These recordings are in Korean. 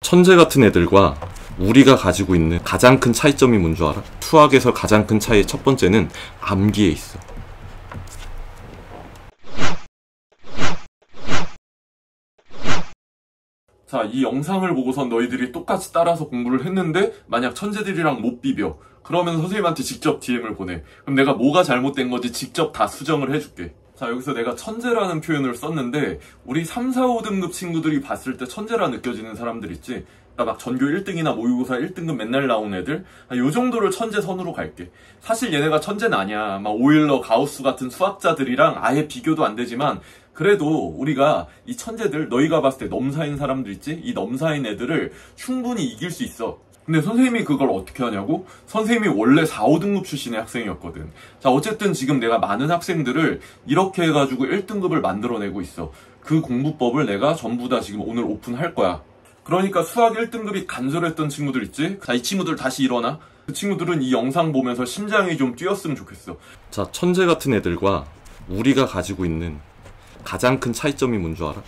천재 같은 애들과 우리가 가지고 있는 가장 큰 차이점이 뭔 줄 알아? 수학에서 가장 큰 차이의 첫 번째는 암기에 있어. 자, 이 영상을 보고선 너희들이 똑같이 따라서 공부를 했는데 만약 천재들이랑 못 비벼. 그러면 선생님한테 직접 DM을 보내. 그럼 내가 뭐가 잘못된 건지 직접 다 수정을 해줄게. 자, 여기서 내가 천재라는 표현을 썼는데 우리 3, 4, 5등급 친구들이 봤을 때 천재라 느껴지는 사람들 있지? 그러니까 막 전교 1등이나 모의고사 1등급 맨날 나온 애들? 요 정도를 천재 선으로 갈게. 사실 얘네가 천재는 아니야. 막 오일러, 가우스 같은 수학자들이랑 아예 비교도 안 되지만 그래도 우리가 이 천재들, 너희가 봤을 때 넘사인 사람들 있지? 이 넘사인 애들을 충분히 이길 수 있어. 근데 선생님이 그걸 어떻게 하냐고? 선생님이 원래 4, 5등급 출신의 학생이었거든. 자, 어쨌든 지금 내가 많은 학생들을 이렇게 해가지고 1등급을 만들어내고 있어. 그 공부법을 내가 전부 다 지금 오늘 오픈할 거야. 그러니까 수학 1등급이 간절했던 친구들 있지? 자, 이 친구들 다시 일어나. 그 친구들은 이 영상 보면서 심장이 좀 뛰었으면 좋겠어. 자, 천재 같은 애들과 우리가 가지고 있는 가장 큰 차이점이 뭔 줄 알아?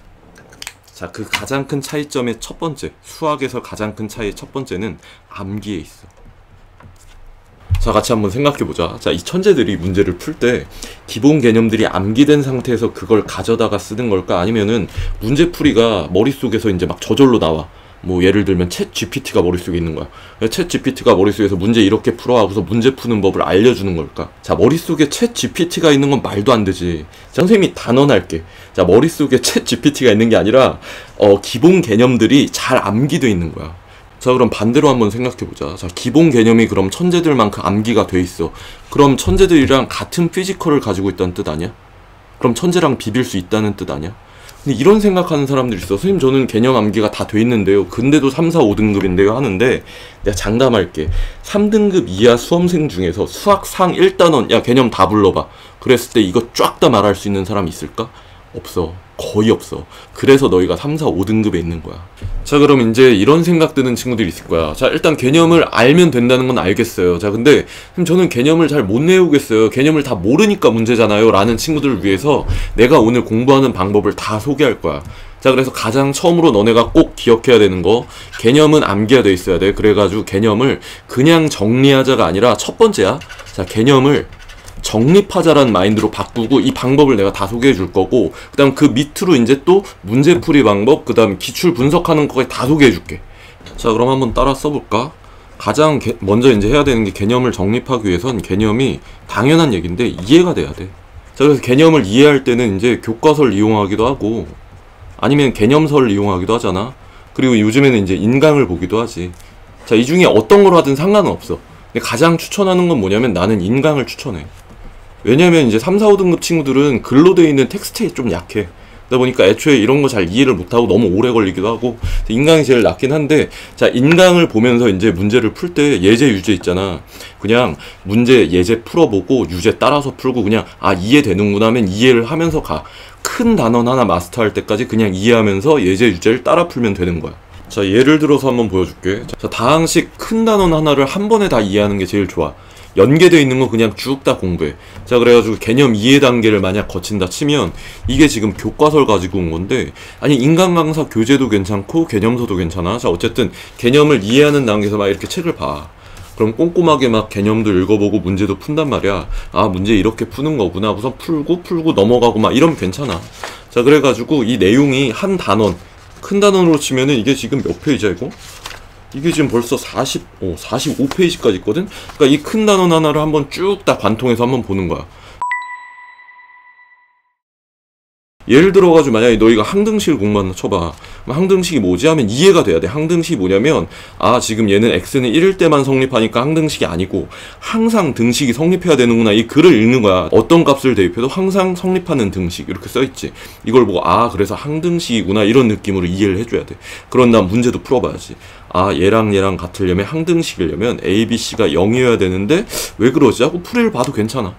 자, 그 가장 큰 차이점의 첫 번째, 수학에서 가장 큰 차이의 첫 번째는 암기에 있어. 자, 같이 한번 생각해보자. 자, 이 천재들이 문제를 풀 때 기본 개념들이 암기된 상태에서 그걸 가져다가 쓰는 걸까? 아니면은 문제풀이가 머릿속에서 이제 막 저절로 나와. 뭐 예를 들면 챗 GPT가 머릿속에 있는 거야. 챗 GPT가 머릿속에서 문제 이렇게 풀어 하고서 문제 푸는 법을 알려주는 걸까? 자, 머릿속에 챗 GPT가 있는 건 말도 안 되지. 자, 선생님이 단언할게. 자, 머릿속에 챗 GPT가 있는 게 아니라 기본 개념들이 잘 암기돼 있는 거야. 자, 그럼 반대로 한번 생각해보자. 자, 기본 개념이 그럼 천재들만큼 암기가 돼 있어. 그럼 천재들이랑 같은 피지컬을 가지고 있다는 뜻 아니야? 그럼 천재랑 비빌 수 있다는 뜻 아니야? 근데 이런 생각하는 사람들이 있어. 선생님, 저는 개념 암기가 다 돼 있는데요. 근데도 3, 4, 5등급인데요 하는데 내가 장담할게. 3등급 이하 수험생 중에서 수학 상 1단원 야 개념 다 불러봐. 그랬을 때 이거 쫙 다 말할 수 있는 사람 있을까? 없어. 거의 없어. 그래서 너희가 3, 4, 5등급에 있는 거야. 자, 그럼 이제 이런 생각 드는 친구들이 있을 거야. 자, 일단 개념을 알면 된다는 건 알겠어요. 자, 근데 저는 개념을 잘 못 외우겠어요. 개념을 다 모르니까 문제잖아요 라는 친구들을 위해서 내가 오늘 공부하는 방법을 다 소개할 거야. 자, 그래서 가장 처음으로 너네가 꼭 기억해야 되는 거, 개념은 암기가 돼 있어야 돼. 그래가지고 개념을 그냥 정리하자가 아니라 첫 번째야. 자, 개념을 정립하자라는 마인드로 바꾸고 이 방법을 내가 다 소개해 줄 거고, 그 다음 그 밑으로 이제 또 문제풀이 방법, 그 다음 기출 분석하는 거까지 다 소개해 줄게. 자, 그럼 한번 따라 써볼까? 가장 먼저 이제 해야 되는 게 개념을 정립하기 위해선 개념이 당연한 얘기인데 이해가 돼야 돼. 자, 그래서 개념을 이해할 때는 이제 교과서를 이용하기도 하고 아니면 개념서를 이용하기도 하잖아. 그리고 요즘에는 이제 인강을 보기도 하지. 자, 이 중에 어떤 걸 하든 상관은 없어. 근데 가장 추천하는 건 뭐냐면 나는 인강을 추천해. 왜냐면 이제 3, 4, 5등급 친구들은 글로 되어 있는 텍스트에 좀 약해. 그러다 보니까 애초에 이런 거 잘 이해를 못하고 너무 오래 걸리기도 하고 인강이 제일 낫긴 한데, 자, 인강을 보면서 이제 문제를 풀 때 예제 유제 있잖아. 그냥 문제 예제 풀어보고 유제 따라서 풀고 그냥 아 이해되는구나 하면 이해를 하면서 가. 큰 단원 하나 마스터할 때까지 그냥 이해하면서 예제 유제를 따라 풀면 되는 거야. 자, 예를 들어서 한번 보여줄게. 자, 다항식 큰 단원 하나를 한 번에 다 이해하는 게 제일 좋아. 연계되어 있는 거 그냥 쭉 다 공부해. 자, 그래가지고 개념 이해 단계를 만약 거친다 치면 이게 지금 교과서를 가지고 온 건데, 아니 인강 강사 교재도 괜찮고 개념서도 괜찮아. 자, 어쨌든 개념을 이해하는 단계에서 막 이렇게 책을 봐. 그럼 꼼꼼하게 막 개념도 읽어보고 문제도 푼단 말이야. 아, 문제 이렇게 푸는 거구나. 우선 풀고 넘어가고 막 이러면 괜찮아. 자, 그래가지고 이 내용이 한 단원, 큰 단원으로 치면은 이게 지금 몇 페이지야 이거? 이게 지금 벌써 45페이지까지 있거든? 그러니까 이 큰 단원 하나를 한번 쭉 다 관통해서 한번 보는 거야. 예를 들어가지고 만약에 너희가 항등식을 공부한다 쳐봐. 항등식이 뭐지? 하면 이해가 돼야 돼. 항등식이 뭐냐면 아, 지금 얘는 x는 1일 때만 성립하니까 항등식이 아니고 항상 등식이 성립해야 되는구나. 이 글을 읽는 거야. 어떤 값을 대입해도 항상 성립하는 등식 이렇게 써있지. 이걸 보고 아, 그래서 항등식이구나 이런 느낌으로 이해를 해줘야 돼. 그런 다음 문제도 풀어봐야지. 아, 얘랑 같으려면 항등식이려면 a, b, c가 0이어야 되는데 왜 그러지? 하고 풀이를 봐도 괜찮아.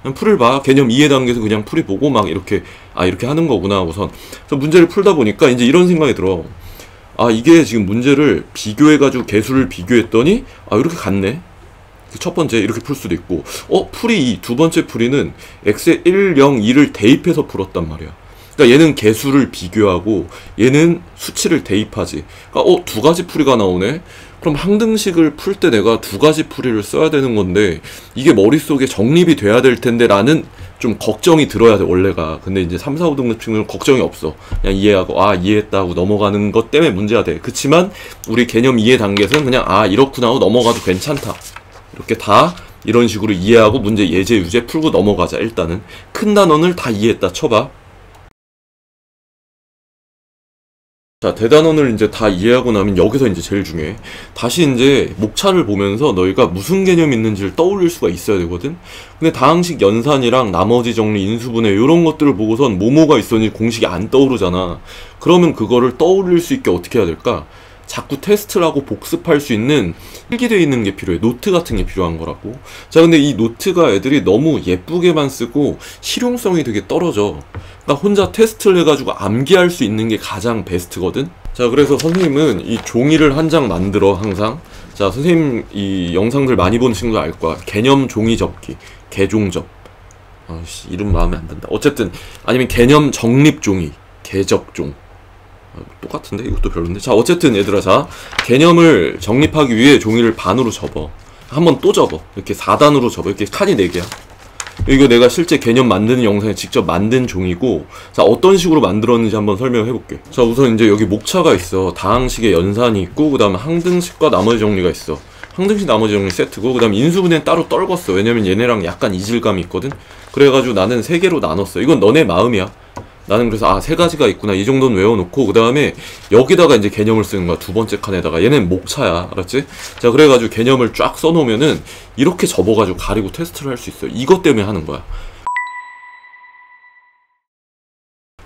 그냥 풀을 봐. 개념 이해 단계에서 그냥 풀이 보고 막 이렇게 아, 이렇게 하는 거구나 우선. 그래서 문제를 풀다 보니까 이제 이런 생각이 들어. 아, 이게 지금 문제를 비교해가지고 개수를 비교했더니 아, 이렇게 같네. 첫 번째 이렇게 풀 수도 있고 풀이 두 번째 풀이는 x에 1, 0, 2를 대입해서 풀었단 말이야. 그러니까 얘는 개수를 비교하고 얘는 수치를 대입하지. 그러니까 두 가지 풀이가 나오네. 그럼 항등식을 풀 때 내가 두 가지 풀이를 써야 되는 건데 이게 머릿속에 정립이 돼야 될 텐데 라는 좀 걱정이 들어야 돼 원래가. 근데 이제 3, 4, 5등급 친구는 걱정이 없어. 그냥 이해하고 이해했다 하고 넘어가는 것 때문에 문제가 돼. 그치만 우리 개념 이해 단계에서는 그냥 이렇구나 하고 넘어가도 괜찮다. 이렇게 다 이런 식으로 이해하고 문제 예제 유제 풀고 넘어가자. 일단은 큰 단원을 다 이해했다 쳐봐. 자, 대단원을 이제 다 이해하고 나면 여기서 이제 제일 중요해. 다시 이제 목차를 보면서 너희가 무슨 개념이 있는지를 떠올릴 수가 있어야 되거든. 근데 다항식 연산이랑 나머지 정리, 인수분해 이런 것들을 보고선 뭐뭐가 있었는지 공식이 안 떠오르잖아. 그러면 그거를 떠올릴 수 있게 어떻게 해야 될까? 자꾸 테스트를 하고 복습할 수 있는 필기되어 있는 게 필요해. 노트 같은 게 필요한 거라고. 자, 근데 이 노트가 애들이 너무 예쁘게만 쓰고 실용성이 되게 떨어져. 그러니까 혼자 테스트를 해가지고 암기할 수 있는 게 가장 베스트거든. 자, 그래서 선생님은 이 종이를 한 장 만들어 항상. 자, 선생님 이 영상들 많이 보는 친구들 알 거야. 개념 종이 접기, 개종접. 이름 마음에 안 든다. 어쨌든 아니면 개념 정립 종이, 개접종. 똑같은데? 이것도 별론데? 자, 어쨌든 얘들아, 자, 개념을 정립하기 위해 종이를 반으로 접어. 한번 또 접어. 이렇게 4단으로 접어. 이렇게 칸이 4개야. 이거 내가 실제 개념 만드는 영상에 직접 만든 종이고, 자, 어떤 식으로 만들었는지 한번 설명해 볼게. 자, 우선 이제 여기 목차가 있어. 다항식의 연산이 있고, 그 다음에 항등식과 나머지 정리가 있어. 항등식 나머지 정리 세트고, 그 다음에 인수분해는 따로 떨궜어. 왜냐면 얘네랑 약간 이질감이 있거든? 그래가지고 나는 3개로 나눴어. 이건 너네 마음이야. 나는 그래서 3가지가 있구나 이 정도는 외워놓고 그 다음에 여기다가 이제 개념을 쓰는 거야. 두 번째 칸에다가. 얘는 목차야. 알았지? 자, 그래가지고 개념을 쫙 써놓으면은 이렇게 접어가지고 가리고 테스트를 할 수 있어. 이것 때문에 하는 거야.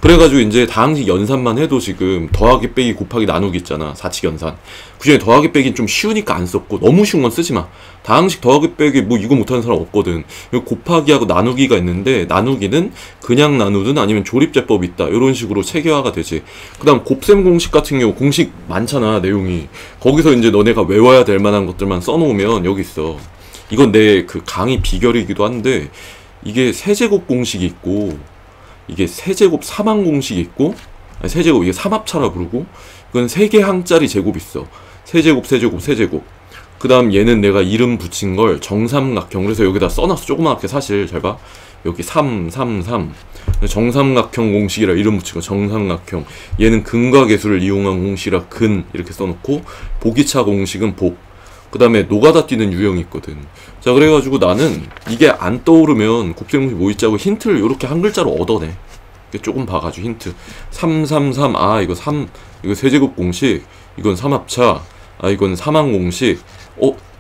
그래가지고 이제 다항식 연산만 해도 지금 더하기 빼기 곱하기 나누기 있잖아. 사칙 연산. 그중에 더하기 빼기는 좀 쉬우니까 안 썼고 너무 쉬운 건 쓰지 마. 다항식 더하기 빼기 뭐 이거 못하는 사람 없거든. 곱하기하고 나누기가 있는데 나누기는 그냥 나누든 아니면 조립제법이 있다. 이런 식으로 체계화가 되지. 그 다음 곱셈 공식 같은 경우 공식 많잖아 내용이. 거기서 이제 너네가 외워야 될 만한 것들만 써놓으면 여기 있어. 이건 내 그 강의 비결이기도 한데 이게 세제곱 공식이 있고 이게 세제곱 3항 공식이 있고 세제곱 이게 삼합차라 부르고 이건 3개 항짜리 제곱이 있어. 세제곱 세제곱 세제곱. 그 다음 얘는 내가 이름 붙인 걸 정삼각형. 그래서 여기다 써놨어. 조그맣게 사실 잘 봐. 여기 3, 3, 3 정삼각형 공식이라 이름 붙인 거 정삼각형. 얘는 근과 계수를 이용한 공식이라 근 이렇게 써놓고 보기차 공식은 복. 그 다음에 노가다 뛰는 유형이 있거든. 자, 그래가지고 나는 이게 안 떠오르면 곱셈 공식 뭐 있자고 힌트를 이렇게 한 글자로 얻어내. 이렇게 조금 봐가지고 힌트 3, 3, 3 이거 3 이거 세제곱 공식 이건 삼합차 이건 삼항 공식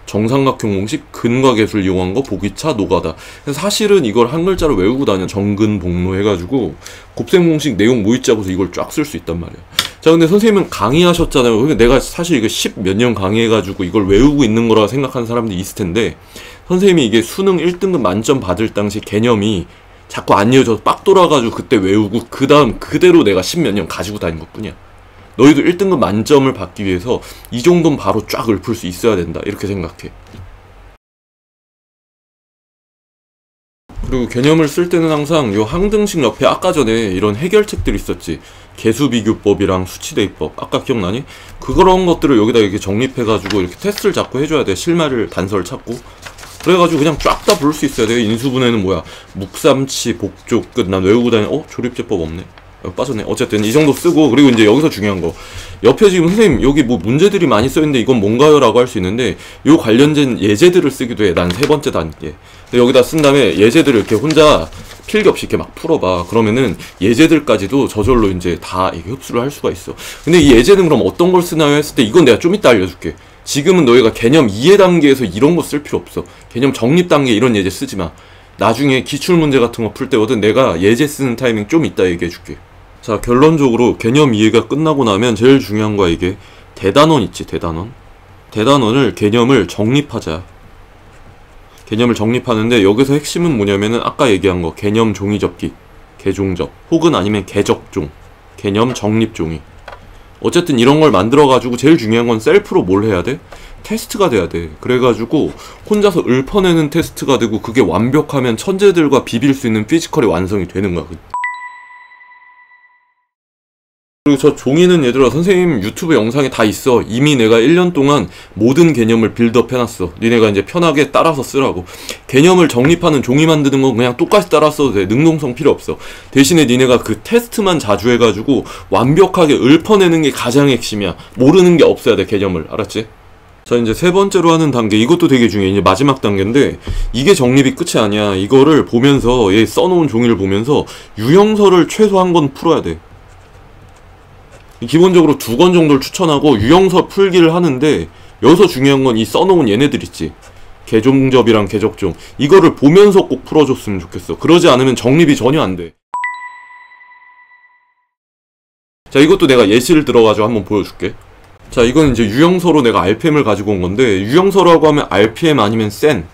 정삼각형 공식 근과 계수를 이용한 거 보기차 노가다. 사실은 이걸 한 글자로 외우고 다녀. 정근 복로 해가지고 곱셈 공식 내용 뭐 있자고서 이걸 쫙 쓸 수 있단 말이야. 자, 근데 선생님은 강의하셨잖아요. 그러니까 내가 사실 이거 10 몇 년 강의해가지고 이걸 외우고 있는 거라고 생각하는 사람들이 있을 텐데 선생님이 이게 수능 1등급 만점 받을 당시 개념이 자꾸 안 이어져서 빡 돌아가지고 그때 외우고 그 다음 그대로 내가 10 몇 년 가지고 다닌 것 뿐이야. 너희도 1등급 만점을 받기 위해서 이 정도는 바로 쫙 읊을 수 있어야 된다. 이렇게 생각해. 그리고 개념을 쓸 때는 항상 요 항등식 옆에 아까 전에 이런 해결책들이 있었지. 개수비교법이랑 수치대입법. 아까 기억나니? 그런 것들을 여기다 이렇게 정립해가지고 이렇게 테스트를 자꾸 해줘야 돼. 실마리를 단서를 찾고. 그래가지고 그냥 쫙 다 부를 수 있어야 돼. 인수분해는 뭐야? 묵삼치, 복조, 끝. 난 외우고 다니는 조립제법 없네. 빠졌네. 어쨌든 이 정도 쓰고 그리고 이제 여기서 중요한 거 옆에 지금 선생님 여기 뭐 문제들이 많이 써있는데 이건 뭔가요? 라고 할 수 있는데 요 관련된 예제들을 쓰기도 해. 난 3번째 단계. 여기다 쓴 다음에 예제들을 이렇게 혼자 필기 없이 이렇게 막 풀어봐. 그러면은 예제들까지도 저절로 이제 다 이게 흡수를 할 수가 있어. 근데 이 예제는 그럼 어떤 걸 쓰나요? 했을 때 이건 내가 좀 이따 알려줄게. 지금은 너희가 개념 이해 단계에서 이런 거 쓸 필요 없어. 개념 정립 단계 이런 예제 쓰지 마. 나중에 기출문제 같은 거 풀 때거든 내가 예제 쓰는 타이밍 좀 이따 얘기해 줄게. 자, 결론적으로 개념 이해가 끝나고 나면 제일 중요한 거야. 이게 대단원 있지. 대단원을 개념을 정립하자. 개념을 정립하는데 여기서 핵심은 뭐냐면은 아까 얘기한 거 개념 종이 접기, 개종접 혹은 아니면 개적종, 개념 정립 종이. 어쨌든 이런 걸 만들어가지고 제일 중요한 건 셀프로 뭘 해야 돼? 테스트가 돼야 돼. 그래가지고 혼자서 읊어내는 테스트가 되고 그게 완벽하면 천재들과 비빌 수 있는 피지컬이 완성이 되는 거야. 그리고 저 종이는 얘들아 선생님 유튜브 영상에 다 있어. 이미 내가 1년 동안 모든 개념을 빌드업 해놨어. 니네가 이제 편하게 따라서 쓰라고. 개념을 정립하는 종이 만드는 건 그냥 똑같이 따라 써도 돼. 능동성 필요 없어. 대신에 니네가 그 테스트만 자주 해가지고 완벽하게 읊어내는 게 가장 핵심이야. 모르는 게 없어야 돼, 개념을. 알았지? 자, 이제 세 번째로 하는 단계, 이것도 되게 중요해. 이제 마지막 단계인데 이게 정립이 끝이 아니야. 이거를 보면서, 얘 써놓은 종이를 보면서 유형설을 최소 한 권 풀어야 돼. 기본적으로 2권 정도를 추천하고 유형설 풀기를 하는데, 여기서 중요한 건 이 써놓은 얘네들 있지. 개종접이랑 개적종. 이거를 보면서 꼭 풀어줬으면 좋겠어. 그러지 않으면 정립이 전혀 안 돼. 자, 이것도 내가 예시를 들어가지고 한번 보여줄게. 자, 이건 이제 유형서로 내가 RPM을 가지고 온 건데, 유형서라고 하면 RPM 아니면 센,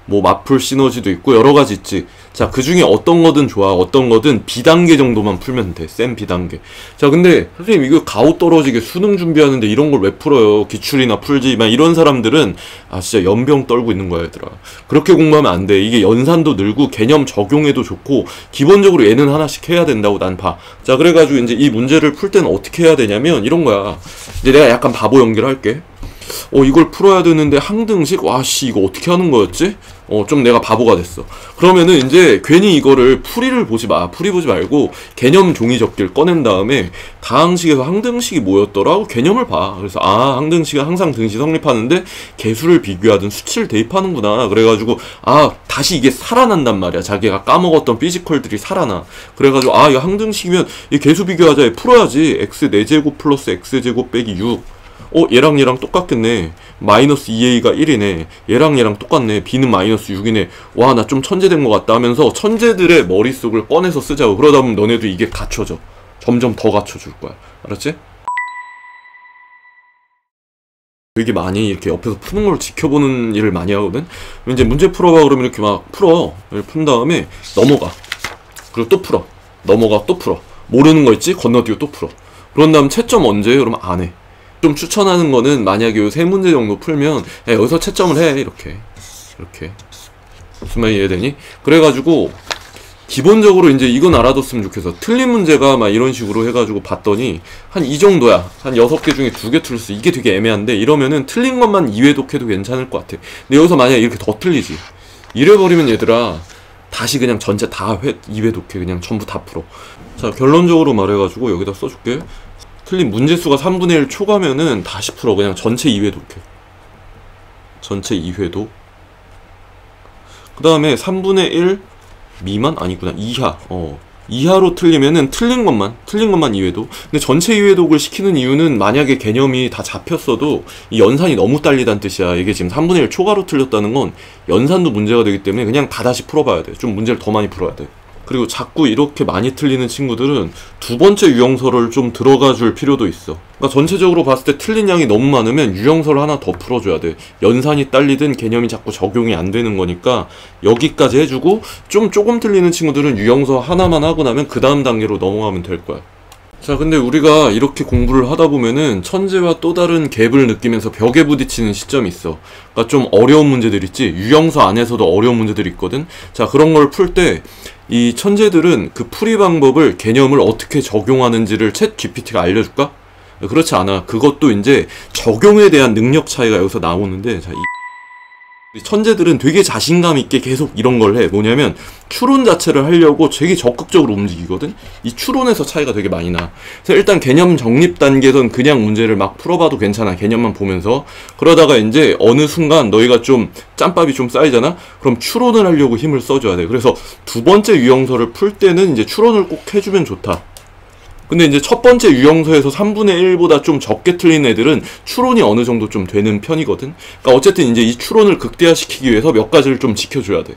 뭐 마플 시너지도 있고 여러가지 있지. 자, 그 중에 어떤 거든 좋아. 어떤 거든 B단계 정도만 풀면 돼. 센 B단계. 자, 근데 선생님 이거 가오 떨어지게 수능 준비하는데 이런 걸 왜 풀어요? 기출이나 풀지. 막 이런 사람들은 아 진짜 연병 떨고 있는 거야 얘들아. 그렇게 공부하면 안 돼. 이게 연산도 늘고 개념 적용에도 좋고 기본적으로 얘는 하나씩 해야 된다고 난 봐. 자, 그래가지고 이제 이 문제를 풀 때는 어떻게 해야 되냐면 이런 거야. 이제 내가 약간 바보 연기를 할게. 이걸 풀어야 되는데 항등식? 와씨 이거 어떻게 하는 거였지? 좀 내가 바보가 됐어. 그러면은 이제 괜히 이거를 풀이를 보지 마. 풀이 보지 말고 개념 종이 접기를 꺼낸 다음에 다항식에서 항등식이 뭐였더라 하고 개념을 봐. 그래서 아, 항등식은 항상 등식 성립하는데 개수를 비교하든 수치를 대입하는구나. 그래가지고 아, 다시 이게 살아난단 말이야. 자기가 까먹었던 피지컬들이 살아나. 그래가지고 아, 이거 항등식이면 이 개수 비교하자. 풀어야지. x 4제곱 플러스 x제곱 빼기 6. 얘랑 얘랑 똑같겠네. 마이너스 2a가 1이네. 얘랑 얘랑 똑같네. b는 마이너스 6이네. 와, 나 좀 천재된 것 같다 하면서 천재들의 머릿속을 꺼내서 쓰자고. 그러다 보면 너네도 이게 갖춰져. 점점 더 갖춰줄 거야. 알았지? 되게 많이 이렇게 옆에서 푸는 걸 지켜보는 일을 많이 하거든? 이제 문제 풀어봐 그러면 이렇게 막 풀어. 푼 다음에 넘어가. 그리고 또 풀어. 넘어가 또 풀어. 모르는 거 있지? 건너뛰고 또 풀어. 그런 다음 채점 언제? 그러면 안 해. 좀 추천하는 거는 만약에 요 3문제 정도 풀면 야, 여기서 채점을 해. 이렇게 무슨 말이 이해되니? 그래가지고 기본적으로 이제 이건 알아뒀으면 좋겠어. 틀린 문제가 막 이런 식으로 해가지고 봤더니 한 이 정도야. 한 6개 중에 2개 틀렸어. 이게 되게 애매한데 이러면은 틀린 것만 2회독해도 괜찮을 것 같아. 근데 여기서 만약에 이렇게 더 틀리지, 이래버리면 얘들아 다시 그냥 전체 다 2회독해. 그냥 전부 다 풀어. 자, 결론적으로 말해가지고 여기다 써줄게. 틀린 문제수가 3분의 1 초과면은 다시 풀어. 그냥 전체 2회독해. 전체 2회독. 그 다음에 3분의 1 미만? 아니구나. 이하. 이하로 틀리면은 틀린 것만 2회독. 근데 전체 2회독을 시키는 이유는 만약에 개념이 다 잡혔어도 이 연산이 너무 딸리다는 뜻이야. 이게 지금 3분의 1 초과로 틀렸다는 건 연산도 문제가 되기 때문에 그냥 다 다시 풀어봐야 돼. 좀 문제를 더 많이 풀어야 돼. 그리고 자꾸 이렇게 많이 틀리는 친구들은 두 번째 유형설을 좀 들어가 줄 필요도 있어. 그러니까 전체적으로 봤을 때 틀린 양이 너무 많으면 유형설 하나 더 풀어줘야 돼. 연산이 딸리든 개념이 자꾸 적용이 안 되는 거니까 여기까지 해주고, 좀 조금 틀리는 친구들은 유형설 하나만 하고 나면 그 다음 단계로 넘어가면 될 거야. 자, 근데 우리가 이렇게 공부를 하다 보면은 천재와 또 다른 갭을 느끼면서 벽에 부딪히는 시점이 있어. 그러니까 좀 어려운 문제들 있지. 유형서 안에서도 어려운 문제들이 있거든. 자, 그런 걸 풀 때 이 천재들은 그 풀이 방법을, 개념을 어떻게 적용하는지를 챗 GPT가 알려줄까? 그렇지 않아. 그것도 이제 적용에 대한 능력 차이가 여기서 나오는데, 자, 천재들은 되게 자신감 있게 계속 이런 걸 해. 뭐냐면 추론 자체를 하려고 되게 적극적으로 움직이거든. 이 추론에서 차이가 되게 많이 나. 그래서 일단 개념 정립 단계에선 그냥 문제를 막 풀어봐도 괜찮아. 개념만 보면서. 그러다가 이제 어느 순간 너희가 좀 짬밥이 좀 쌓이잖아. 그럼 추론을 하려고 힘을 써줘야 돼. 그래서 두 번째 유형서를 풀 때는 이제 추론을 꼭 해주면 좋다. 근데 이제 첫 번째 유형서에서 3분의 1보다 좀 적게 틀린 애들은 추론이 어느 정도 좀 되는 편이거든. 그러니까 어쨌든 이제 이 추론을 극대화시키기 위해서 몇 가지를 좀 지켜줘야 돼.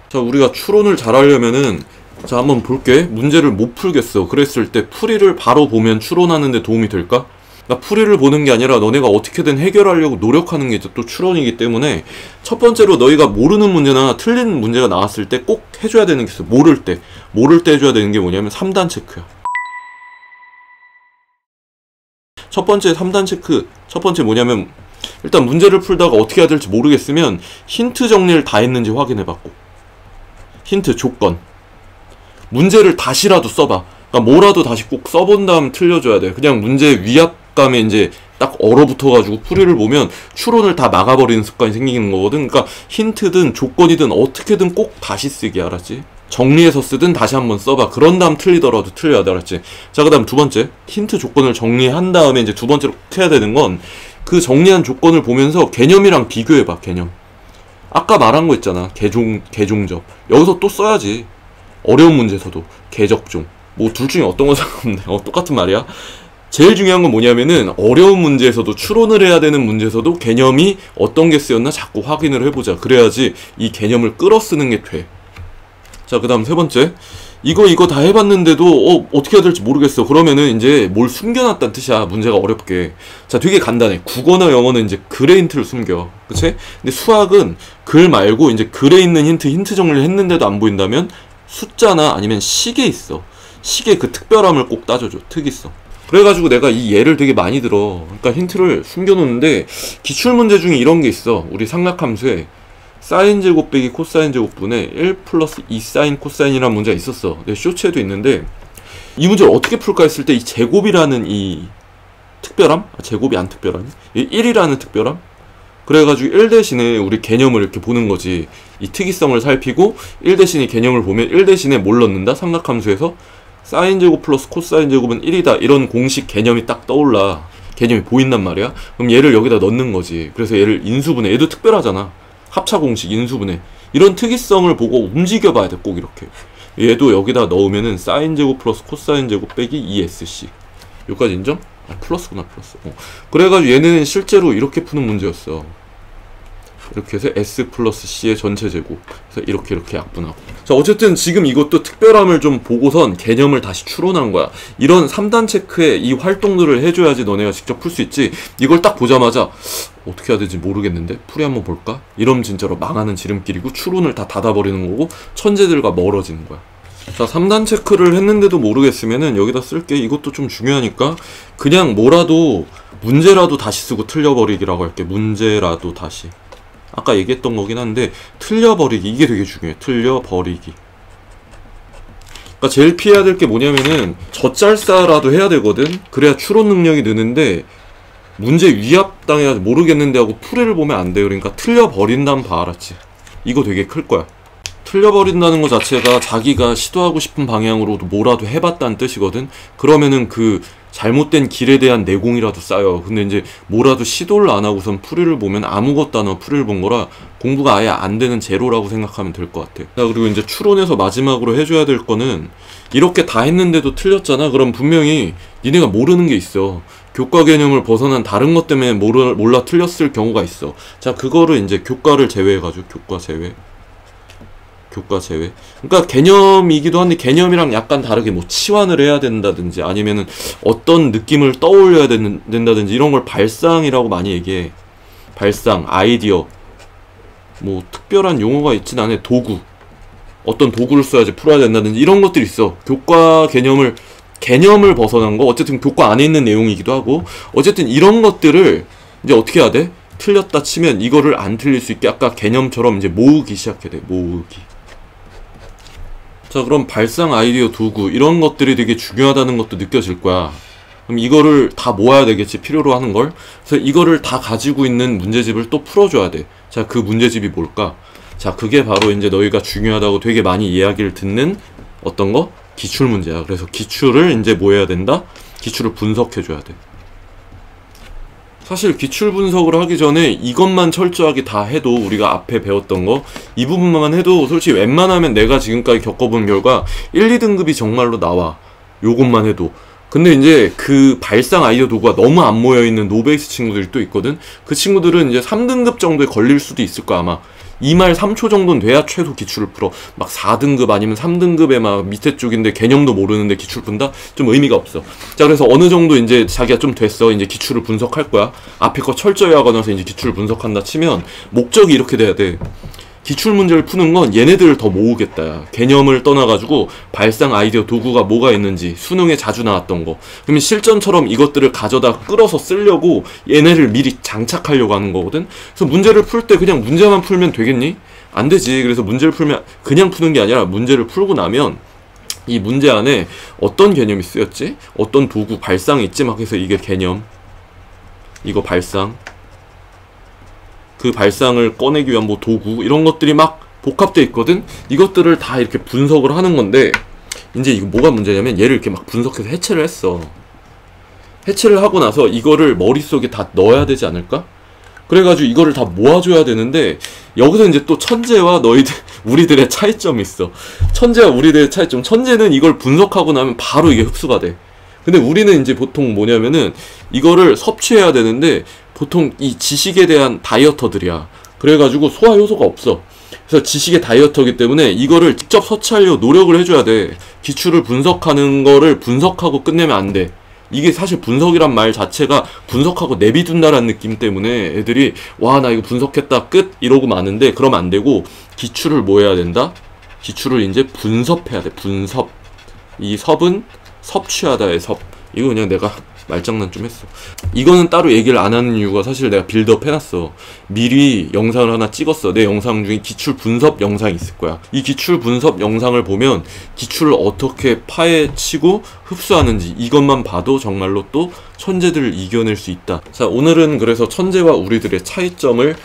자, 우리가 추론을 잘하려면은, 자, 한번 볼게. 문제를 못 풀겠어. 그랬을 때 풀이를 바로 보면 추론하는 데 도움이 될까? 그러니까 풀이를 보는 게 아니라 너네가 어떻게든 해결하려고 노력하는 게 또 추론이기 때문에, 첫 번째로 너희가 모르는 문제나 틀린 문제가 나왔을 때 꼭 해줘야 되는 게 있어. 모를 때 해줘야 되는 게 뭐냐면 3단 체크야. 첫 번째 3단 체크, 첫 번째 뭐냐면, 일단 문제를 풀다가 어떻게 해야 될지 모르겠으면 힌트 정리를 다 했는지 확인해봤고, 힌트 조건, 문제를 다시라도 써봐. 그러니까 뭐라도 다시 꼭 써본 다음 틀려줘야 돼. 그냥 문제 위압감에 이제 딱 얼어붙어가지고 풀이를 보면 추론을 다 막아버리는 습관이 생기는 거거든. 그러니까 힌트든 조건이든 어떻게든 꼭 다시 쓰기, 알았지? 정리해서 쓰든 다시 한번 써봐. 그런 다음 틀리더라도 틀려야 돼, 알았지? 자, 그 다음 두 번째, 힌트 조건을 정리한 다음에 이제 두 번째로 꼭 해야 되는 건 그 정리한 조건을 보면서 개념이랑 비교해봐. 개념. 아까 말한 거 있잖아. 개종접. 여기서 또 써야지. 어려운 문제에서도 개적종. 뭐 둘 중에 어떤 건 상관없네. 똑같은 말이야. 제일 중요한 건 뭐냐면은 어려운 문제에서도 추론을 해야 되는 문제에서도 개념이 어떤 게 쓰였나 자꾸 확인을 해보자. 그래야지 이 개념을 끌어쓰는 게 돼. 자, 그 다음 세 번째, 이거 다 해봤는데도 어떻게 해야 될지 모르겠어. 그러면은 이제 뭘 숨겨놨다는 뜻이야. 문제가 어렵게. 자, 되게 간단해. 국어나 영어는 이제 글의 힌트를 숨겨, 그치? 근데 수학은 글 말고 이제 글에 있는 힌트 정리를 했는데도 안 보인다면 숫자나 아니면 식에 있어. 식의 그 특별함을 꼭 따져줘. 특이성. 그래가지고 내가 이 예를 되게 많이 들어. 그러니까 힌트를 숨겨놓는데 기출문제 중에 이런 게 있어. 우리 삼각함수에 사인 제곱 빼기 코사인 제곱분의 1 플러스 2 사인 코사인이라는 문제가 있었어. 내 쇼츠에도 있는데 이 문제를 어떻게 풀까 했을 때 이 제곱이라는 이 특별함? 제곱이 안 특별하니? 이 1이라는 특별함? 그래가지고 1 대신에 우리 개념을 이렇게 보는 거지. 이 특이성을 살피고 1 대신에 개념을 보면 1 대신에 뭘 넣는다? 삼각함수에서 사인 제곱 플러스 코사인 제곱은 1이다. 이런 공식 개념이 딱 떠올라. 개념이 보인단 말이야. 그럼 얘를 여기다 넣는 거지. 그래서 얘를 인수분해. 얘도 특별하잖아. 합차 공식, 인수분해. 이런 특이성을 보고 움직여 봐야 돼. 꼭 이렇게. 얘도 여기다 넣으면은 사인 제곱 플러스 코사인 제곱 빼기 2sc. 여기까지 인정? 플러스구나, 플러스. 그래가지고 얘는 실제로 이렇게 푸는 문제였어. 이렇게 해서 S 플러스 C의 전체 제곱. 그래서 이렇게 약분하고. 자, 어쨌든 지금 이것도 특별함을 좀 보고선 개념을 다시 추론한 거야. 이런 3단 체크에 이 활동들을 해줘야지 너네가 직접 풀 수 있지. 이걸 딱 보자마자 어떻게 해야 될지 모르겠는데 풀이 한번 볼까? 이러면 진짜로 망하는 지름길이고 추론을 다 닫아버리는 거고 천재들과 멀어지는 거야. 자, 3단 체크를 했는데도 모르겠으면은 여기다 쓸게. 이것도 좀 중요하니까 그냥 뭐라도 문제라도 다시 쓰고 틀려버리기라고 할게. 문제라도 다시. 아까 얘기했던 거긴 한데 틀려버리기, 이게 되게 중요해. 틀려버리기. 그러니까 제일 피해야 될 게 뭐냐면은 젖잘싸라도 해야 되거든. 그래야 추론 능력이 느는데 문제 위압당해가지고 모르겠는데 하고 풀이를 보면 안 돼요. 그러니까 틀려버린다면 봐, 알았지? 이거 되게 클 거야. 틀려버린다는 것 자체가 자기가 시도하고 싶은 방향으로도 뭐라도 해봤다는 뜻이거든. 그러면은 그 잘못된 길에 대한 내공이라도 쌓여. 근데 이제 뭐라도 시도를 안 하고선 풀이를 보면 아무것도 안 하고 풀이를 본 거라 공부가 아예 안 되는 제로라고 생각하면 될 것 같아. 자, 그리고 이제 추론에서 마지막으로 해줘야 될 거는 이렇게 다 했는데도 틀렸잖아. 그럼 분명히 니네가 모르는 게 있어. 교과 개념을 벗어난 다른 것 때문에 몰라 틀렸을 경우가 있어. 자, 그거를 이제 교과를 제외해가지고 교과 제외. 그러니까 개념이기도 한데 개념이랑 약간 다르게 뭐 치환을 해야 된다든지 아니면은 어떤 느낌을 떠올려야 된다든지 이런 걸 발상이라고 많이 얘기해. 발상, 아이디어. 뭐 특별한 용어가 있진 않아. 도구. 어떤 도구를 써야지 풀어야 된다든지 이런 것들이 있어. 교과 개념을 벗어난 거, 어쨌든 교과 안에 있는 내용이기도 하고, 어쨌든 이런 것들을 이제 어떻게 해야 돼? 틀렸다 치면 이거를 안 틀릴 수 있게 아까 개념처럼 이제 모으기 시작해야 돼. 모으기. 자, 그럼 발상, 아이디어, 도구 이런 것들이 되게 중요하다는 것도 느껴질 거야. 그럼 이거를 다 모아야 되겠지, 필요로 하는 걸. 그래서 이거를 다 가지고 있는 문제집을 또 풀어줘야 돼. 자, 그 문제집이 뭘까? 자, 그게 바로 이제 너희가 중요하다고 되게 많이 이야기를 듣는 어떤 거? 기출 문제야. 그래서 기출을 이제 뭐 해야 된다? 기출을 분석해줘야 돼. 사실 기출 분석을 하기 전에 이것만 철저하게 다 해도 우리가 앞에 배웠던 거 이 부분만 해도 솔직히 웬만하면 내가 지금까지 겪어본 결과 1, 2등급이 정말로 나와. 요것만 해도. 근데 이제 그 발상 아이디어 도구가 너무 안 모여있는 노베이스 친구들이 또 있거든. 그 친구들은 이제 3등급 정도에 걸릴 수도 있을 거야 아마. 2말 3초 정도는 돼야 최소 기출을 풀어. 막 4등급 아니면 3등급에 막 밑에 쪽인데 개념도 모르는데 기출 푼다? 좀 의미가 없어. 자, 그래서 어느 정도 이제 자기가 좀 됐어. 이제 기출을 분석할 거야. 앞에 거 철저히 하고 나서 이제 기출을 분석한다 치면 목적이 이렇게 돼야 돼. 기출 문제를 푸는 건 얘네들을 더 모으겠다. 개념을 떠나가지고 발상 아이디어 도구가 뭐가 있는지 수능에 자주 나왔던 거. 그러면 실전처럼 이것들을 가져다 끌어서 쓰려고 얘네를 미리 장착하려고 하는 거거든. 그래서 문제를 풀 때 그냥 문제만 풀면 되겠니? 안 되지. 그래서 문제를 풀면 그냥 푸는 게 아니라 문제를 풀고 나면 이 문제 안에 어떤 개념이 쓰였지? 어떤 도구, 발상이 있지? 막 해서 이게 개념, 이거 발상, 그 발상을 꺼내기 위한 뭐 도구, 이런 것들이 막 복합되어 있거든? 이것들을 다 이렇게 분석을 하는 건데, 이제 이거 뭐가 문제냐면 얘를 이렇게 막 분석해서 해체를 했어. 해체를 하고 나서 이거를 머릿속에 다 넣어야 되지 않을까? 그래가지고 이거를 다 모아줘야 되는데, 여기서 이제 또 천재와 너희들, 우리들의 차이점이 있어. 천재와 우리들의 차이점. 천재는 이걸 분석하고 나면 바로 이게 흡수가 돼. 근데 우리는 이제 보통 뭐냐면은 이거를 섭취해야 되는데, 보통 이 지식에 대한 다이어터들이야. 그래가지고 소화 효소가 없어. 그래서 지식의 다이어터이기 때문에 이거를 직접 섭취하려고 노력을 해줘야 돼. 기출을 분석하는 거를 분석하고 끝내면 안 돼. 이게 사실 분석이란 말 자체가 분석하고 내비둔다라는 느낌 때문에 애들이 와, 나 이거 분석했다 끝 이러고 마는데, 그러면 안 되고 기출을 뭐 해야 된다? 기출을 이제 분섭해야 돼. 분섭. 이 섭은 섭취하다의 섭. 이거 그냥 내가 말장난 좀 했어. 이거는 따로 얘기를 안 하는 이유가 사실 내가 빌드업 해놨어. 미리 영상을 하나 찍었어. 내 영상 중에 기출 분섭 영상이 있을 거야. 이 기출 분섭 영상을 보면 기출을 어떻게 파헤치고 흡수하는지, 이것만 봐도 정말로 또 천재들을 이겨낼 수 있다. 자, 오늘은 그래서 천재와 우리들의 차이점을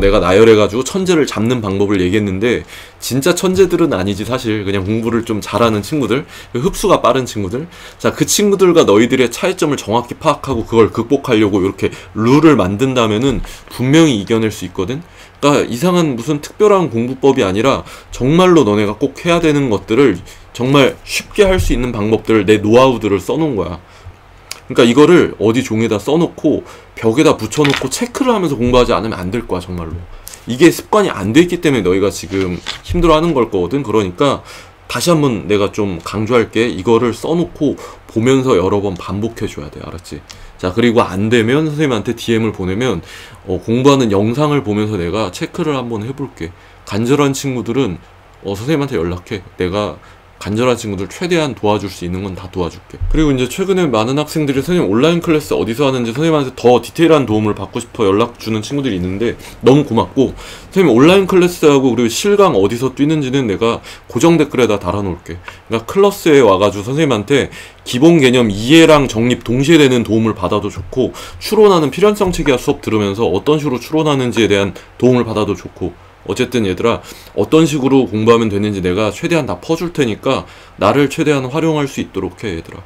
내가 나열해가지고 천재를 잡는 방법을 얘기했는데, 진짜 천재들은 아니지 사실. 그냥 공부를 좀 잘하는 친구들, 흡수가 빠른 친구들. 자, 그 친구들과 너희들의 차이점을 정확히 파악하고 그걸 극복하려고 이렇게 룰을 만든다면은 분명히 이겨낼 수 있거든. 그러니까 이상한 무슨 특별한 공부법이 아니라 정말로 너네가 꼭 해야 되는 것들을 정말 쉽게 할 수 있는 방법들을, 내 노하우들을 써놓은 거야. 그러니까 이거를 어디 종이에다 써놓고 벽에다 붙여놓고 체크를 하면서 공부하지 않으면 안 될 거야, 정말로. 이게 습관이 안 돼 있기 때문에 너희가 지금 힘들어하는 걸 거거든. 그러니까 다시 한번 내가 좀 강조할게. 이거를 써놓고 보면서 여러 번 반복해줘야 돼. 알았지? 자, 그리고 안 되면 선생님한테 DM을 보내면 공부하는 영상을 보면서 내가 체크를 한번 해볼게. 간절한 친구들은 선생님한테 연락해. 내가 간절한 친구들 최대한 도와줄 수 있는 건 다 도와줄게. 그리고 이제 최근에 많은 학생들이 선생님 온라인 클래스 어디서 하는지 선생님한테 더 디테일한 도움을 받고 싶어 연락 주는 친구들이 있는데, 너무 고맙고, 선생님 온라인 클래스하고 그리고 실강 어디서 뛰는지는 내가 고정 댓글에다 달아놓을게. 그러니까 클래스에 와가지고 선생님한테 기본 개념 이해랑 정립 동시에 되는 도움을 받아도 좋고, 추론하는 필연성 체계화 수업 들으면서 어떤 식으로 추론하는지에 대한 도움을 받아도 좋고, 어쨌든 얘들아, 어떤 식으로 공부하면 되는지 내가 최대한 다 퍼줄 테니까 나를 최대한 활용할 수 있도록 해, 얘들아.